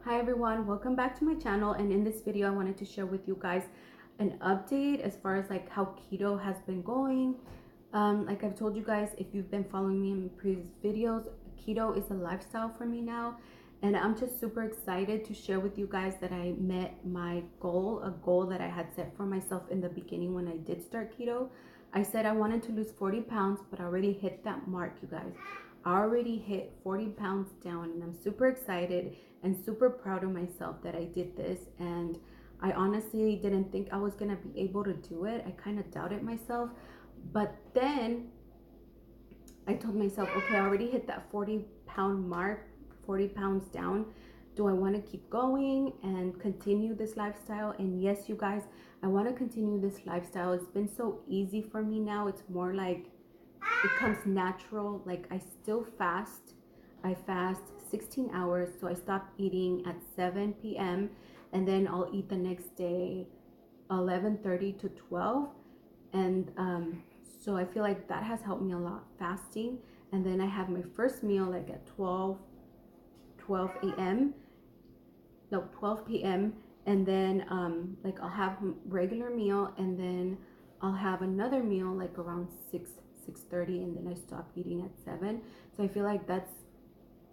Hi everyone, welcome back to my channel, and in this video I wanted to share with you guys an update as far as like how keto has been going. Like I've told you guys, if you've been following me in previous videos, keto is a lifestyle for me now, and I'm just super excited to share with you guys that I met my goal, a goal that I had set for myself in the beginning when I did start keto. I said I wanted to lose 40 pounds, but I already hit that mark, you guys. I already hit 40 pounds down, and I'm super excited and super proud of myself that I did this. And I honestly didn't think I was gonna be able to do it. I kind of doubted myself, but then I told myself, okay, I already hit that 40-pound mark, 40 pounds down. Do I want to keep going and continue this lifestyle? And yes, you guys, I want to continue this lifestyle. It's been so easy for me now. It's more like it comes natural. Like I still fast. I fast 16 hours. So I stop eating at 7 p.m. and then I'll eat the next day 11:30 to 12. And so I feel like that has helped me a lot, fasting. And then I have my first meal like at 12 a.m. No, 12 p.m. And then like I'll have regular meal, and then I'll have another meal like around 6:30, and then I stop eating at 7. So I feel like that's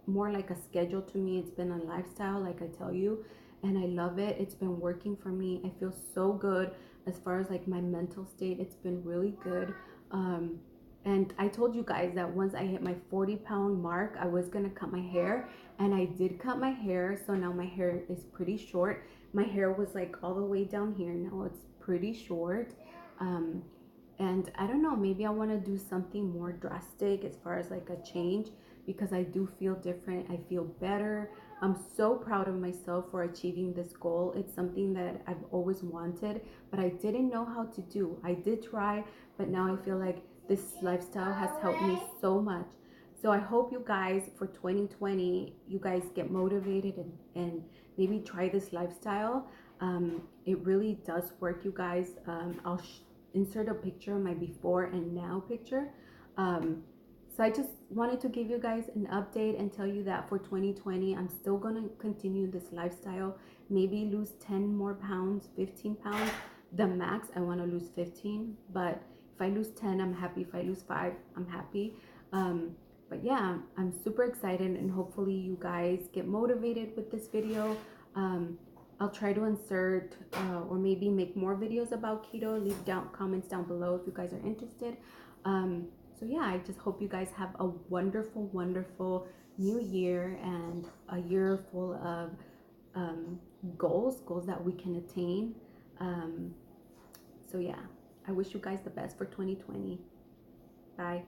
more like a schedule to me. It's been a lifestyle, like I tell you, and I love it. It's been working for me. I feel so good as far as like my mental state. It's been really good. And I told you guys that once I hit my 40-pound mark, I was gonna cut my hair, and I did cut my hair. So now my hair is pretty short. My hair was like all the way down here. Now it's pretty short. um, and I don't know, maybe I want to do something more drastic as far as like a change, because I do feel different. I feel better. I'm so proud of myself for achieving this goal. It's something that I've always wanted, but I didn't know how to do. I did try, but now I feel like this lifestyle has helped me so much. So I hope you guys for 2020, you guys get motivated and maybe try this lifestyle. It really does work, you guys. I'll insert a picture of my before and now picture. Um, so I just wanted to give you guys an update and tell you that for 2020, I'm still going to continue this lifestyle. Maybe lose 10 more pounds, 15 pounds. The max, I want to lose 15. But if I lose 10, I'm happy. If I lose 5, I'm happy. But yeah, I'm super excited, and hopefully you guys get motivated with this video. I'll try to insert or maybe make more videos about keto. Leave down comments down below if you guys are interested. So yeah, I just hope you guys have a wonderful, wonderful new year, and a year full of goals that we can attain. Um, so yeah, I wish you guys the best for 2020. Bye.